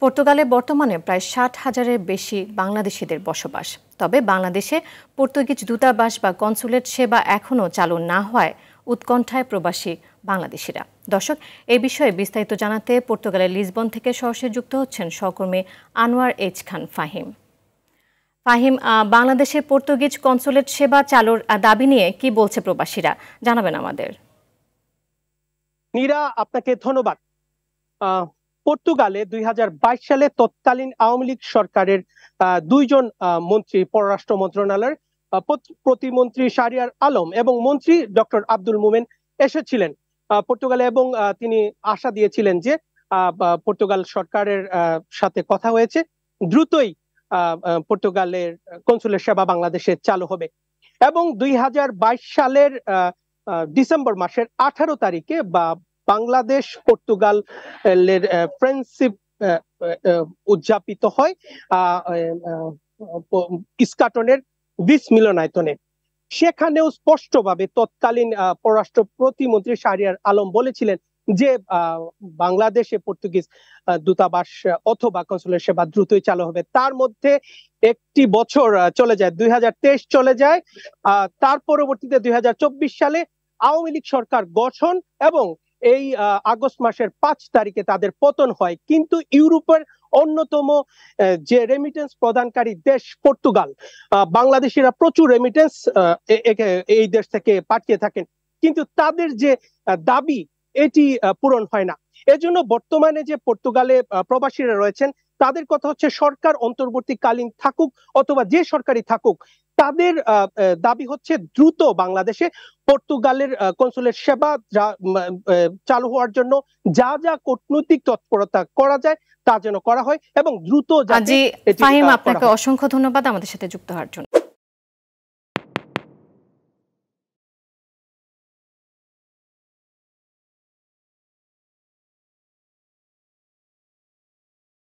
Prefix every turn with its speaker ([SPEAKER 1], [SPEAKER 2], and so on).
[SPEAKER 1] পর্তুগালে বর্তমানে প্রায় ৬০,০০০-এর বেশি বাংলাদেশিদের বসবাস। তবে বাংলাদেশে পর্তুগিজ দূতাবাস বা কনসুলেট সেবা এখনও চালু না হওয়ায় উৎকণ্ঠায় প্রবাসী বাংলাদেশিরা। দর্শক, এই বিষয়ে বিস্তারিত জানাতে পর্তুগালের লিসবন থেকে সরাসরি যুক্ত হচ্ছেন সহকর্মী আনোয়ার এইচ খান ফাহিম। ফাহিম, বাংলাদেশে পর্তুগিজ কনসুলেট সেবা চালুর দাবি নিয়ে কি বলছে প্রবাসীরা, জানাবেন আমাদের।
[SPEAKER 2] নীরা, আপনাকে ধন্যবাদ। পর্তুগালে ২০২২ সালে তৎকালীন আওয়ামী লীগ সরকারের দুইজন মন্ত্রী, পররাষ্ট্র মন্ত্রণালয়ের প্রতিমন্ত্রী শাহরিয়ার আলম এবং মন্ত্রী ডক্টর আব্দুল মোমেন এসেছিলেন পর্তুগালে, এবং তিনি আশা দিয়েছিলেন যে পর্তুগাল সরকারের সাথে কথা হয়েছে, দ্রুতই পর্তুগালের কনসুলেট সেবা বাংলাদেশে চালু হবে। এবং ২০২২ সালের ডিসেম্বর মাসের ১৮ তারিখে বাংলাদেশ পর্তুগালের ফ্রেন্ডশিপ উদযাপিত হয় ইস্কাটনের বিচ মিলনায়তনে। সেখানেও স্পষ্টভাবে তৎকালীন পররাষ্ট্র প্রতিমন্ত্রী শাহরিয়ার আলম বলেছিলেন যে বাংলাদেশে পর্তুগিজ দূতাবাস অথবা কনসুলেট সেবা দ্রুতই চালু হবে। তার মধ্যে একটি বছর চলে যায়, ২০২৩ চলে যায়। তার পরবর্তীতে ২০২৪ সালে আওয়ামী লীগ সরকার গঠন এবং এই আগস্ট মাসের ৫ তারিখে তাদের পতন হয়। কিন্তু ইউরোপের অন্যতম যে রেমিটেন্স প্রদানকারী দেশ পর্তুগাল, বাংলাদেশিরা প্রচুর রেমিটেন্স এই দেশ থেকে পাঠিয়ে থাকেন, কিন্তু তাদের যে দাবি এটি পূরণ হয় না। এজন্য বর্তমানে যে পর্তুগালে প্রবাসীরা রয়েছেন তাদের কথা হচ্ছে সরকার অন্তর্বর্তীকালীন থাকুক অথবা যে সরকারি থাকুক, তাদের দাবি হচ্ছে দ্রুত বাংলাদেশে পর্তুগালের কনসুলেট সেবা চালু হওয়ার জন্য যা যা কূটনৈতিক তৎপরতা করা যায় তা যেন করা হয় এবং দ্রুত।
[SPEAKER 1] ফাহিম, আপনাকে অসংখ্য ধন্যবাদ আমাদের সাথে যুক্ত হওয়ার জন্য।